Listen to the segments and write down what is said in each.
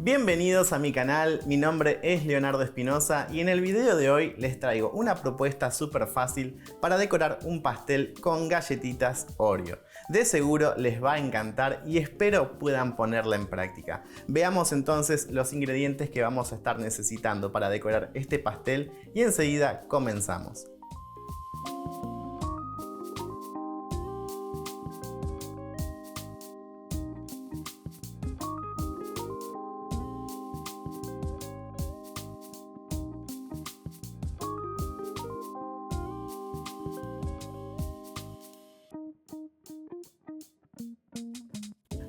Bienvenidos a mi canal, mi nombre es Leonardo Espinosa y en el video de hoy les traigo una propuesta súper fácil para decorar un pastel con galletitas Oreo. De seguro les va a encantar y espero puedan ponerla en práctica. Veamos entonces los ingredientes que vamos a estar necesitando para decorar este pastel y enseguida comenzamos.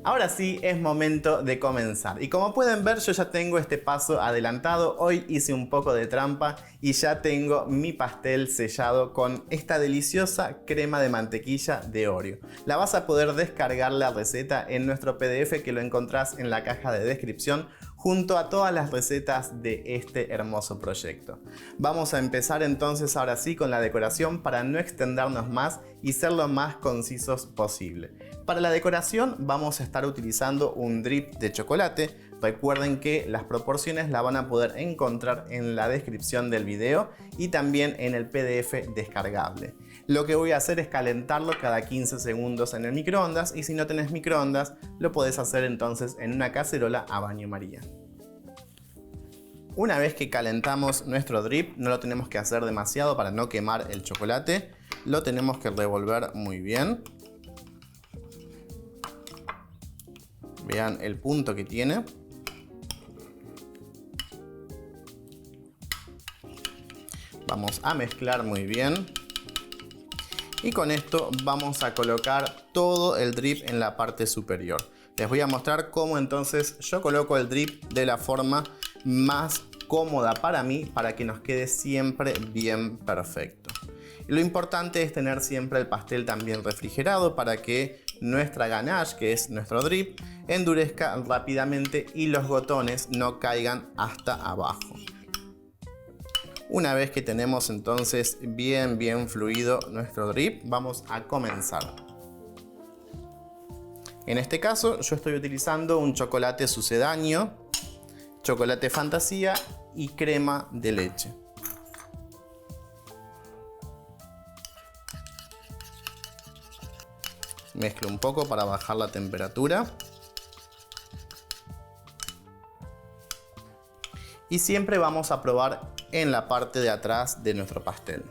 Ahora sí es momento de comenzar y como pueden ver yo ya tengo este paso adelantado. Hoy hice un poco de trampa y ya tengo mi pastel sellado con esta deliciosa crema de mantequilla de Oreo. La vas a poder descargar la receta en nuestro PDF que lo encontrás en la caja de descripción junto a todas las recetas de este hermoso proyecto. Vamos a empezar entonces ahora sí con la decoración para no extendernos más y ser lo más concisos posible. Para la decoración vamos a estar utilizando un drip de chocolate. Recuerden que las proporciones la van a poder encontrar en la descripción del video y también en el PDF descargable. Lo que voy a hacer es calentarlo cada 15 segundos en el microondas y si no tenés microondas lo podés hacer entonces en una cacerola a baño María. Una vez que calentamos nuestro drip, no lo tenemos que hacer demasiado para no quemar el chocolate. Lo tenemos que revolver muy bien. Vean el punto que tiene. Vamos a mezclar muy bien. Y con esto vamos a colocar todo el drip en la parte superior. Les voy a mostrar cómo entonces yo coloco el drip de la forma más cómoda para mí, para que nos quede siempre bien perfecto. Y lo importante es tener siempre el pastel también refrigerado para que nuestra ganache, que es nuestro drip, endurezca rápidamente y los gotones no caigan hasta abajo. Una vez que tenemos entonces bien fluido nuestro drip, vamos a comenzar. En este caso yo estoy utilizando un chocolate sucedáneo, chocolate fantasía y crema de leche. Mezclo un poco para bajar la temperatura. Y siempre vamos a probar en la parte de atrás de nuestro pastel.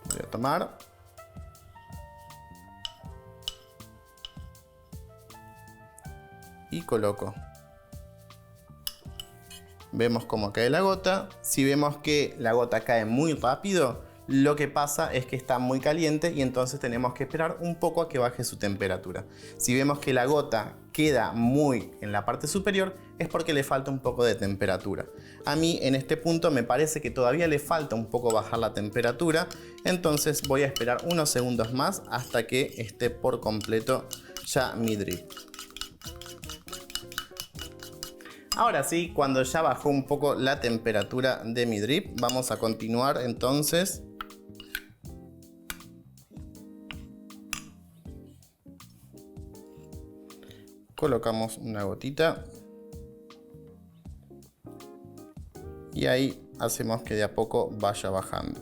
Voy a tomar. Y coloco. Vemos cómo cae la gota. Si vemos que la gota cae muy rápido, lo que pasa es que está muy caliente y entonces tenemos que esperar un poco a que baje su temperatura. Si vemos que la gota queda muy en la parte superior, es porque le falta un poco de temperatura. A mí en este punto me parece que todavía le falta un poco bajar la temperatura, entonces voy a esperar unos segundos más hasta que esté por completo ya mi drip. Ahora sí, cuando ya bajó un poco la temperatura de mi drip, vamos a continuar entonces. Colocamos una gotita. Y ahí hacemos que de a poco vaya bajando.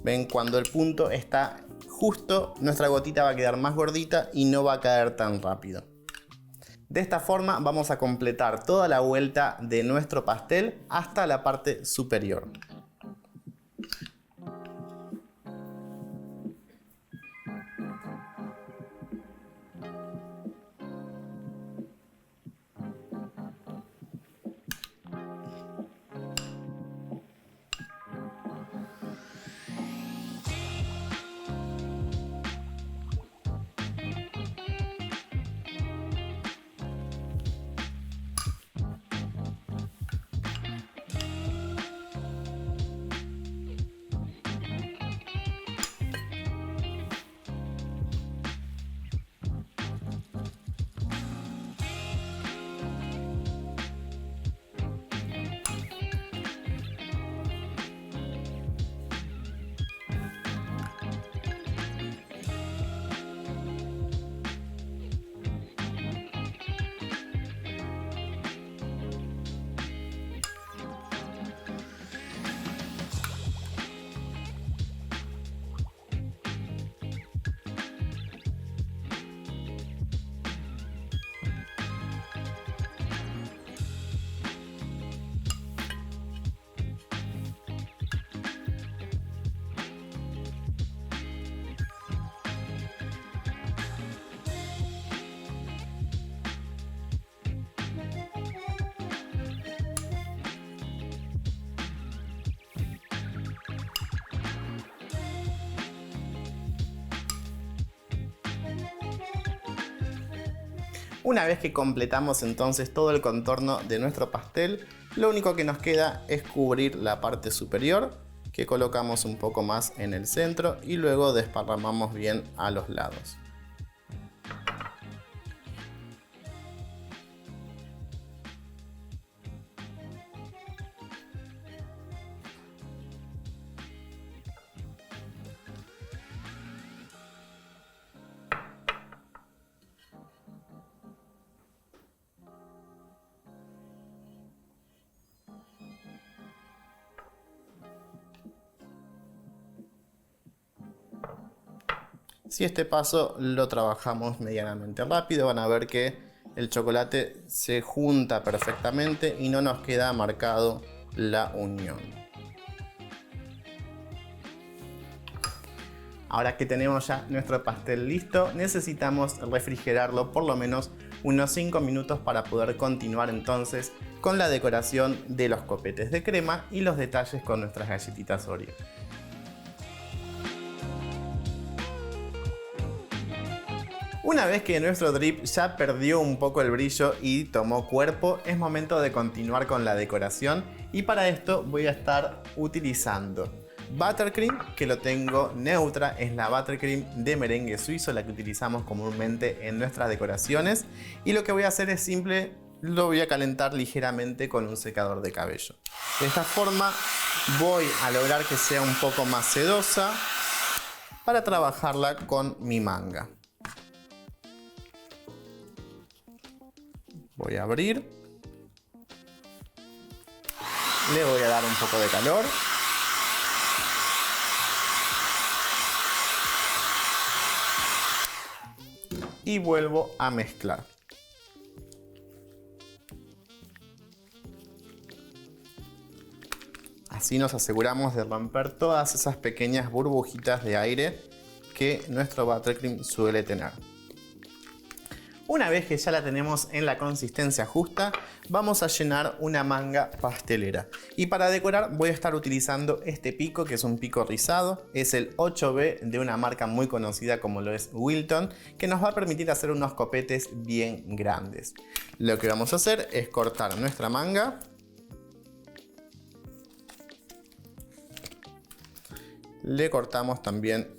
Ven, cuando el punto está justo, nuestra gotita va a quedar más gordita y no va a caer tan rápido. De esta forma vamos a completar toda la vuelta de nuestro pastel hasta la parte superior. Una vez que completamos entonces todo el contorno de nuestro pastel, lo único que nos queda es cubrir la parte superior, que colocamos un poco más en el centro y luego desparramamos bien a los lados. Si este paso lo trabajamos medianamente rápido, van a ver que el chocolate se junta perfectamente y no nos queda marcado la unión. Ahora que tenemos ya nuestro pastel listo, necesitamos refrigerarlo por lo menos unos 5 minutos para poder continuar entonces con la decoración de los copetes de crema y los detalles con nuestras galletitas Oreo. Una vez que nuestro drip ya perdió un poco el brillo y tomó cuerpo, es momento de continuar con la decoración y para esto voy a estar utilizando buttercream, que lo tengo neutra, es la buttercream de merengue suizo, la que utilizamos comúnmente en nuestras decoraciones, y lo que voy a hacer es simple, lo voy a calentar ligeramente con un secador de cabello. De esta forma voy a lograr que sea un poco más sedosa para trabajarla con mi manga. Voy a abrir, le voy a dar un poco de calor y vuelvo a mezclar. Así nos aseguramos de romper todas esas pequeñas burbujitas de aire que nuestro buttercream suele tener. Una vez que ya la tenemos en la consistencia justa, vamos a llenar una manga pastelera. Y para decorar voy a estar utilizando este pico, que es un pico rizado. Es el 8B de una marca muy conocida como lo es Wilton, que nos va a permitir hacer unos copetes bien grandes. Lo que vamos a hacer es cortar nuestra manga. Le cortamos también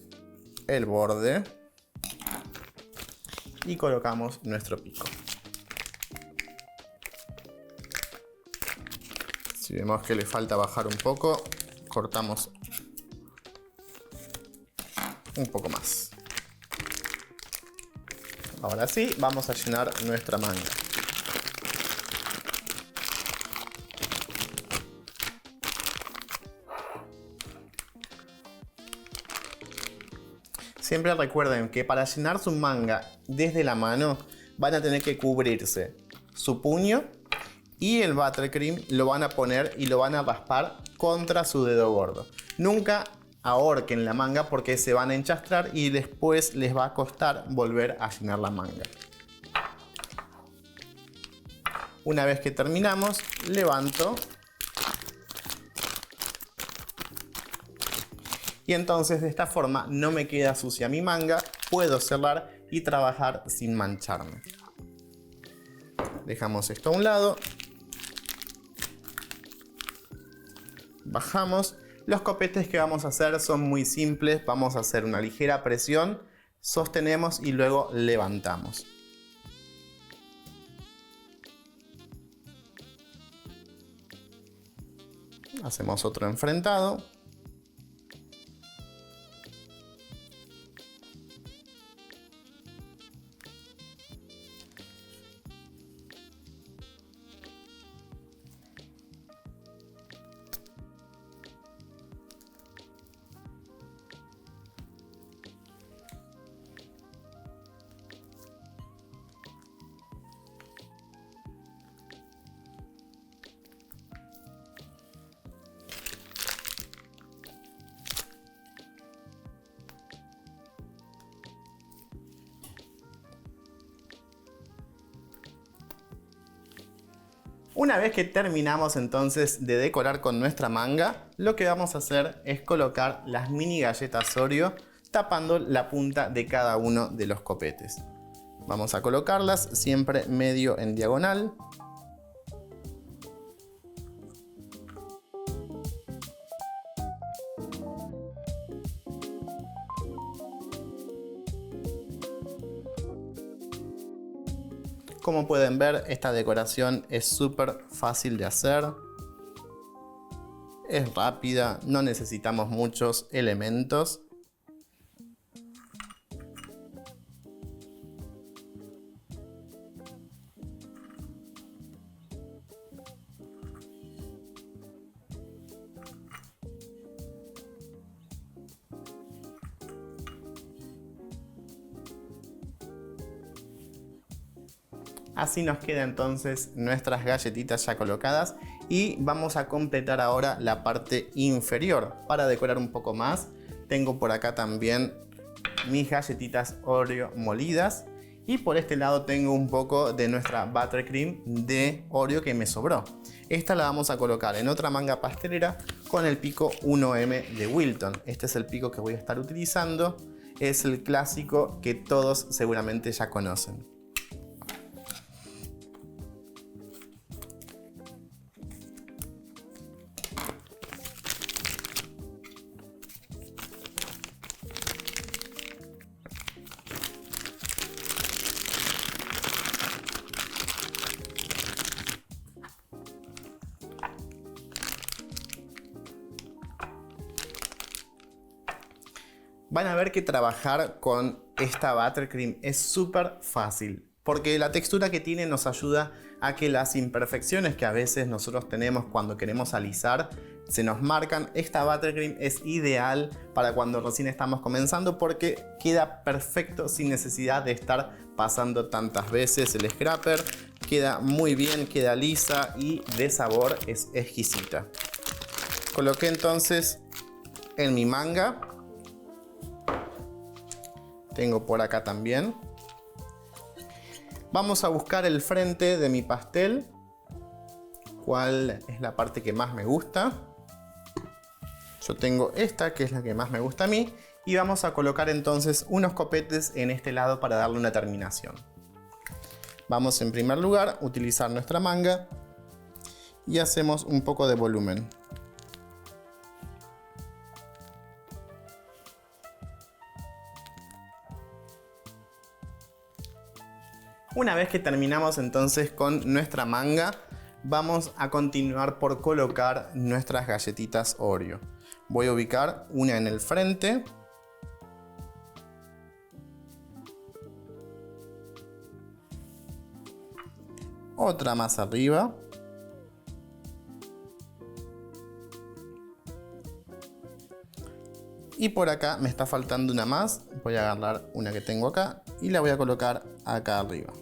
el borde. Y colocamos nuestro pico. Si vemos que le falta bajar un poco, cortamos un poco más. Ahora sí, vamos a llenar nuestra manga. Siempre recuerden que para llenar su manga desde la mano van a tener que cubrirse su puño y el buttercream lo van a poner y lo van a raspar contra su dedo gordo. Nunca ahorquen la manga porque se van a enchastrar y después les va a costar volver a llenar la manga. Una vez que terminamos, levanto. Y entonces de esta forma no me queda sucia mi manga, puedo cerrar y trabajar sin mancharme. Dejamos esto a un lado. Bajamos. Los copetes que vamos a hacer son muy simples. Vamos a hacer una ligera presión, sostenemos y luego levantamos. Hacemos otro enfrentado. Una vez que terminamos entonces de decorar con nuestra manga, lo que vamos a hacer es colocar las mini galletas Oreo tapando la punta de cada uno de los copetes. Vamos a colocarlas siempre medio en diagonal. Como pueden ver, esta decoración es súper fácil de hacer. Es rápida, no necesitamos muchos elementos. Así nos queda entonces nuestras galletitas ya colocadas y vamos a completar ahora la parte inferior. Para decorar un poco más, tengo por acá también mis galletitas Oreo molidas y por este lado tengo un poco de nuestra buttercream de Oreo que me sobró. Esta la vamos a colocar en otra manga pastelera con el pico 1M de Wilton. Este es el pico que voy a estar utilizando. Es el clásico que todos seguramente ya conocen. Van a ver que trabajar con esta buttercream es súper fácil, porque la textura que tiene nos ayuda a que las imperfecciones que a veces nosotros tenemos cuando queremos alisar se nos marcan. Esta buttercream es ideal para cuando recién estamos comenzando porque queda perfecto sin necesidad de estar pasando tantas veces el scraper. Queda muy bien, queda lisa y de sabor es exquisita. Coloqué entonces en mi manga. Tengo por acá también. Vamos a buscar el frente de mi pastel. ¿Cuál es la parte que más me gusta? Yo tengo esta, que es la que más me gusta a mí. Y vamos a colocar entonces unos copetes en este lado para darle una terminación. Vamos en primer lugar a utilizar nuestra manga. Y hacemos un poco de volumen. Una vez que terminamos entonces con nuestra manga, vamos a continuar por colocar nuestras galletitas Oreo. Voy a ubicar una en el frente. Otra más arriba. Y por acá me está faltando una más. Voy a agarrar una que tengo acá y la voy a colocar acá arriba.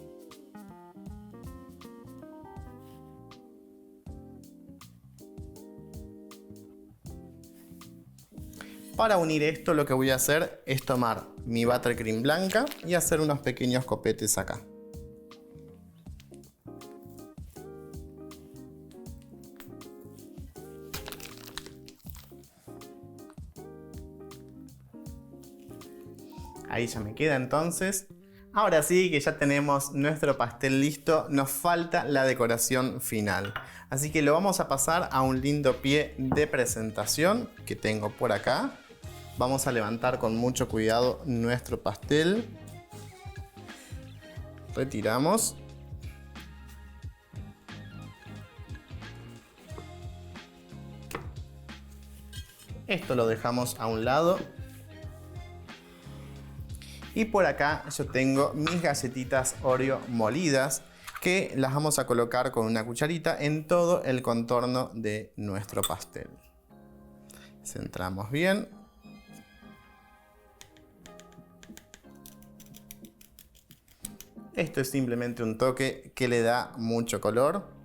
Para unir esto lo que voy a hacer es tomar mi buttercream blanca y hacer unos pequeños copetes acá. Ahí ya me queda entonces. Ahora sí que ya tenemos nuestro pastel listo, nos falta la decoración final. Así que lo vamos a pasar a un lindo pie de presentación que tengo por acá. Vamos a levantar con mucho cuidado nuestro pastel. Retiramos. Esto lo dejamos a un lado. Y por acá yo tengo mis galletitas Oreo molidas que las vamos a colocar con una cucharita en todo el contorno de nuestro pastel. Centramos bien. Esto es simplemente un toque que le da mucho color.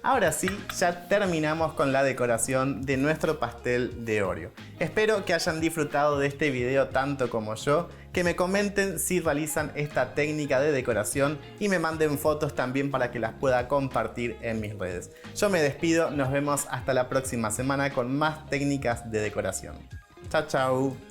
Ahora sí, ya terminamos con la decoración de nuestro pastel de Oreo. Espero que hayan disfrutado de este video tanto como yo, que me comenten si realizan esta técnica de decoración y me manden fotos también para que las pueda compartir en mis redes. Yo me despido, nos vemos hasta la próxima semana con más técnicas de decoración. Chao, chao.